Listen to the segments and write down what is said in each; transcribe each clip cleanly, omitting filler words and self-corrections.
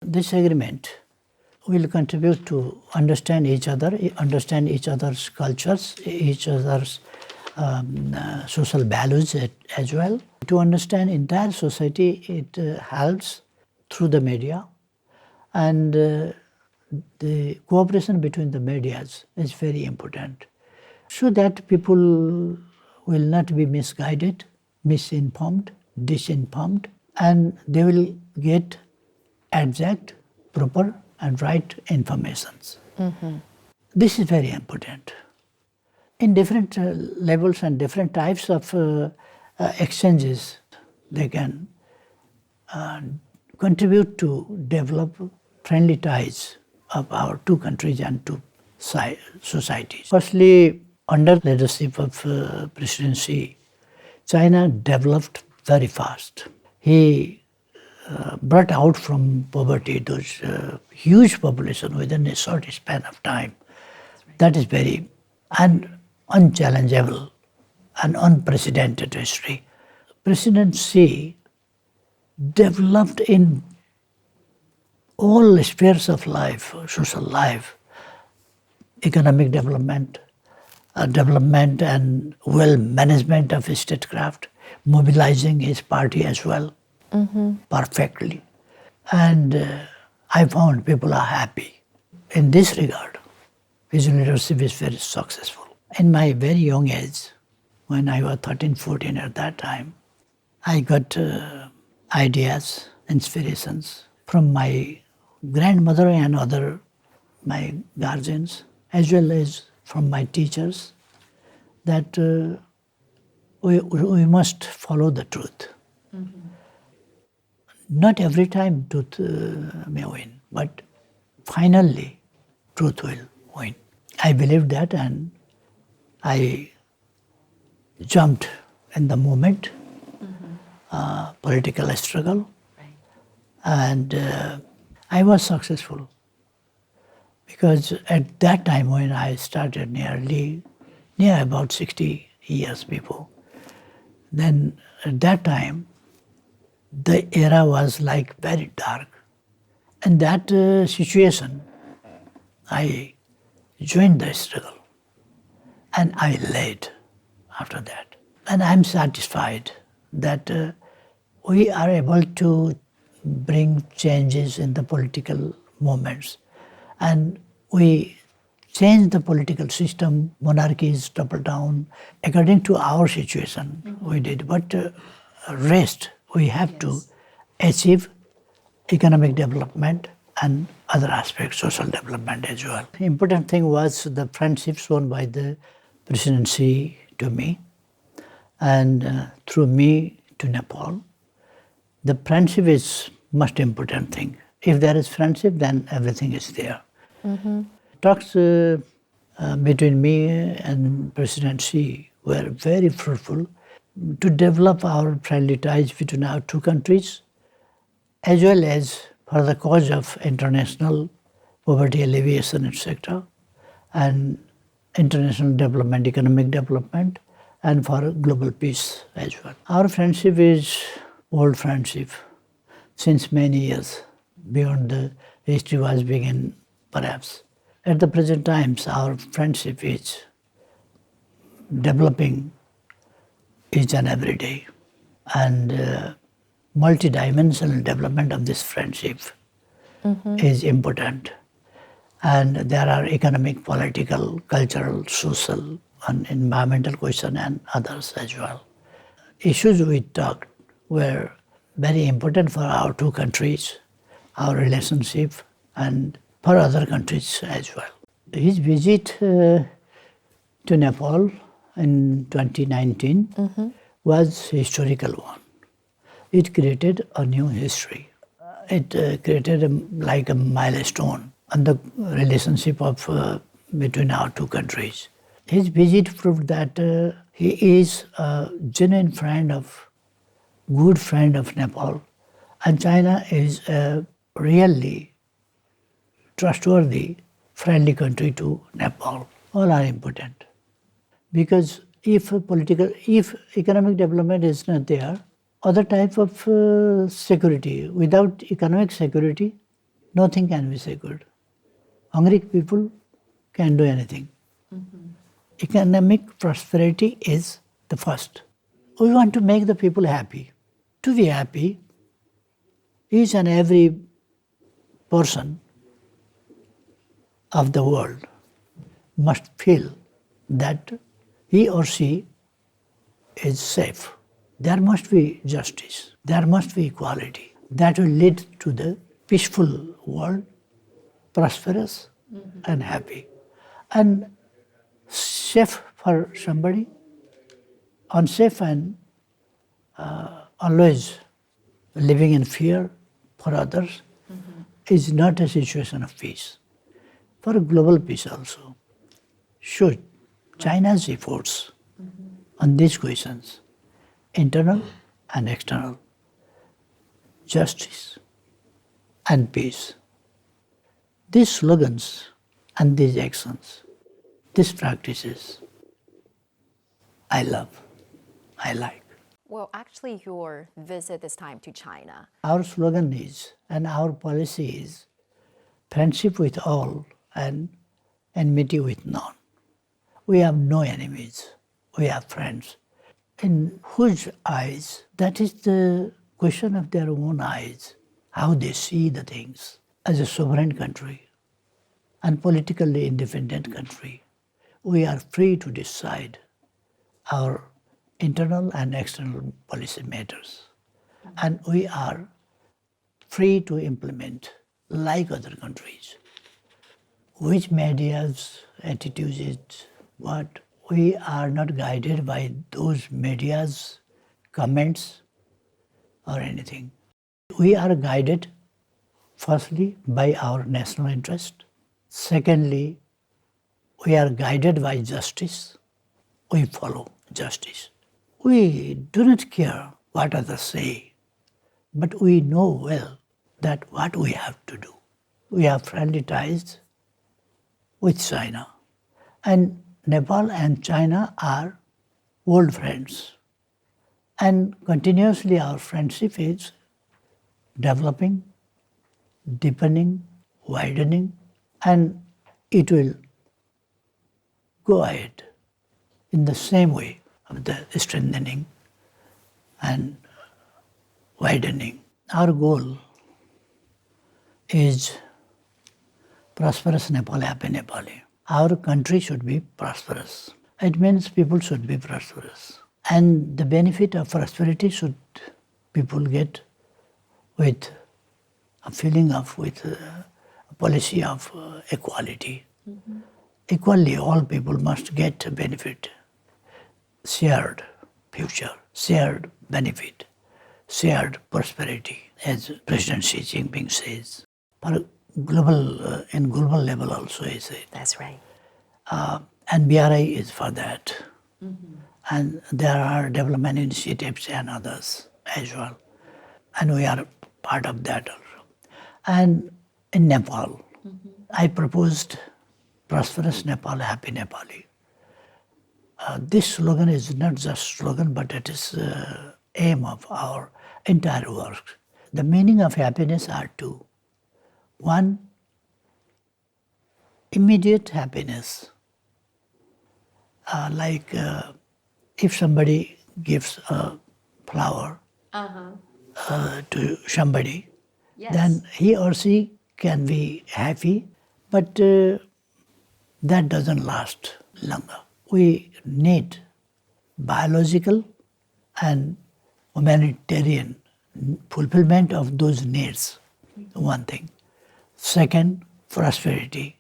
This agreement will contribute to understand each other, understand each other's cultures, each other's social values as well. To understand entire society, it helps through the media, and the cooperation between the medias is very important, so that people will not be misguided, misinformed, disinformed, and they will get exact, proper, and right informations. This is very important. In different levels and different types of exchanges, they can contribute to develop friendly ties of our two countries and two societies. Firstly, under leadership of President Xi, China developed very fast. He brought out from poverty those huge population within a short span of time. That is very unchallengeable and unprecedented history. President Xi developed in all spheres of life, social life, economic development, development and well management of statecraft, mobilizing his party as well, perfectly. And I found people are happy. In this regard, his leadership is very successful. In my very young age, when I was 13, 14 at that time, I got ideas, inspirations from my grandmother and other my guardians, as well as from my teachers, that we must follow the truth. Not every time truth may win, but finally truth will win. I believed that, and I jumped in the moment, political struggle, and I was successful. Because at that time when I started near about 60 years before, then at that time the era was like very dark. In that situation, I joined the struggle and I led after that. And I'm satisfied that we are able to bring changes in the political movements. And we change the political system, monarchies topple down, according to our situation we did. But rest, we have to achieve economic development and other aspects, social development as well. The important thing was the friendship shown by the President Xi to me, and through me to Nepal. The friendship is most important thing. If there is friendship, then everything is there. Talks between me and President Xi were very fruitful to develop our friendly ties between our two countries, as well as for the cause of international poverty alleviation, etc., and international development, economic development, and for global peace as well. Our friendship is old friendship since many years, beyond the history was begun perhaps. At the present times, our friendship is developing each and every day, and multidimensional development of this friendship is important. And there are economic, political, cultural, social, and environmental questions and others as well. Issues we talked were very important for our two countries, our relationship, and for other countries as well. His visit to Nepal in 2019 was a historical one. It created a new history. It created like a milestone on the relationship of between our two countries. His visit proved that he is a genuine good friend of Nepal, and China is a really trustworthy, friendly country to Nepal. All are important. Because if economic development is not there, other type of security, without economic security, nothing can be so good. Hungry people can do anything. Economic prosperity is the first. We want to make the people happy. To be happy, each and every person of the world must feel that he or she is safe. There must be justice. There must be equality. That will lead to the peaceful world, prosperous and happy. And safe for somebody, unsafe and always living in fear for others is not a situation of peace. For global peace also, should China's efforts on these questions, internal and external, justice and peace. These slogans and these actions, these practices, I love, I like. Well, actually, your visit this time to China. Our slogan is, and our policy is, friendship with all and enmity with none. We have no enemies, we have friends. In whose eyes, that is the question of their own eyes, how they see the things. As a sovereign country and politically independent country, we are free to decide our internal and external policy matters. And we are free to implement, like other countries. Which media's attitude is what? We are not guided by those media's comments or anything. We are guided, firstly, by our national interest. Secondly, we are guided by justice. We follow justice. We do not care what others say, but we know well that what we have to do. We have friendly ties with China. And Nepal and China are old friends. And continuously our friendship is developing, deepening, widening, and it will go ahead in the same way of the strengthening and widening. Our goal is prosperous Nepal, happy Nepali. Our country should be prosperous. It means people should be prosperous. And the benefit of prosperity should people get with a feeling of, with a policy of equality. Equally, all people must get a benefit, shared future, shared benefit, shared prosperity, as President Xi Jinping says. For global, in global level also, he said. That's right. And BRI is for that. And there are development initiatives and others as well. And we are part of that also. And in Nepal, I proposed prosperous Nepal, happy Nepali. This slogan is not just slogan, but it is aim of our entire work. The meaning of happiness are two. One, immediate happiness. Like if somebody gives a flower to somebody, then he or she can be happy, but that doesn't last longer. We need biological and humanitarian fulfillment of those needs, one thing. Second, prosperity.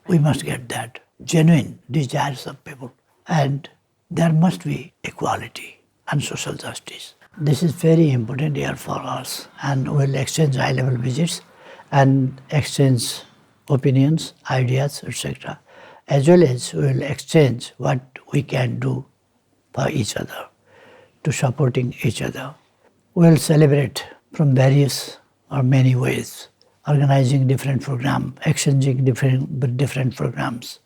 We must get that, genuine desires of people. And there must be equality and social justice. This is very important here for us, and we'll exchange high-level visits and exchange opinions, ideas, etc. As well as we'll exchange what we can do for each other, to supporting each other. We'll celebrate from various or many ways, organizing different programs, exchanging different programs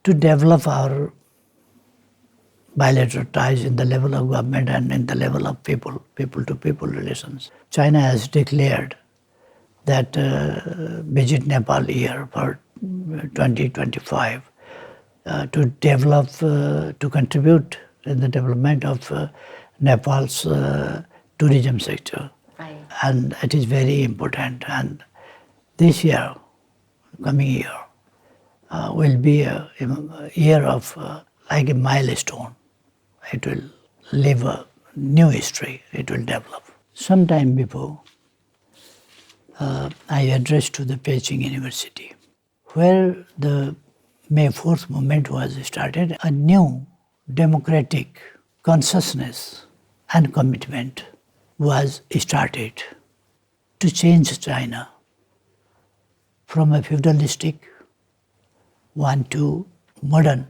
to develop our bilateral ties in the level of government and in the level of people to people relations. China has declared that visit Nepal year for 2025 to develop, to contribute in the development of Nepal's tourism sector. Right. And it is very important. And this year, coming year, will be a year of like a milestone. It will live a new history. It will develop. Sometime before, I addressed to the Beijing University, where the May 4th movement was started. A new democratic consciousness and commitment was started to change China from a feudalistic one to modern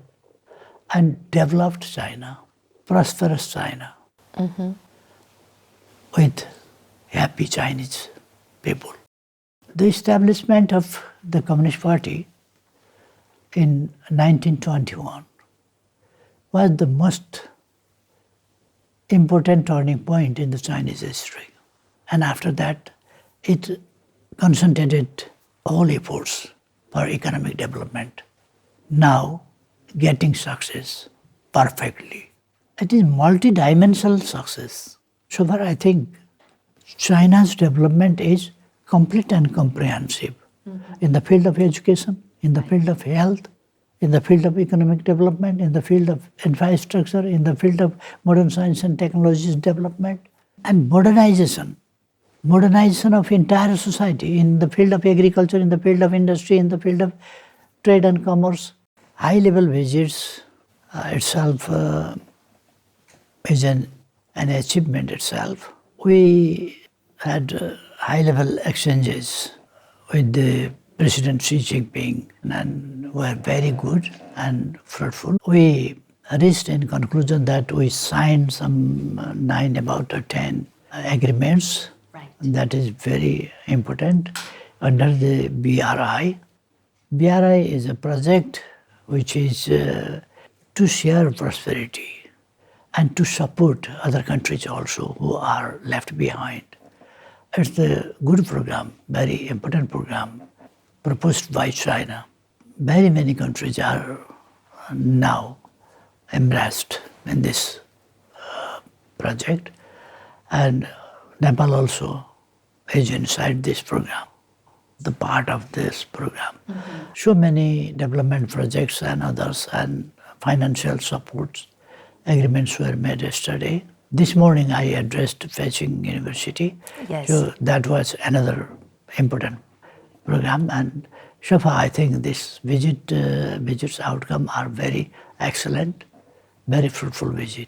and developed China, prosperous China, with happy Chinese people. The establishment of the Communist Party in 1921 was the most important turning point in the Chinese history. And after that, it concentrated all efforts for economic development. Now, getting success perfectly. It is multidimensional success. So far, I think China's development is complete and comprehensive in the field of education, in the field of health, in the field of economic development, in the field of infrastructure, in the field of modern science and technologies development, and modernization of entire society in the field of agriculture, in the field of industry, in the field of trade and commerce. High-level visits itself is an achievement itself. We had high-level exchanges with the President Xi Jinping and were very good and fruitful. We reached in conclusion that we signed some 9 about 10 agreements. Right. That is very important under the BRI. BRI is a project which is to share prosperity and to support other countries also who are left behind. It's a good program, very important program proposed by China. Very many countries are now embraced in this project, and Nepal also is inside this program, the part of this program. So many development projects and others and financial supports agreements were made yesterday. This morning I addressed Beijing University. Yes. So that was another important program, and so far I think this visit's outcome are very excellent, very fruitful visit.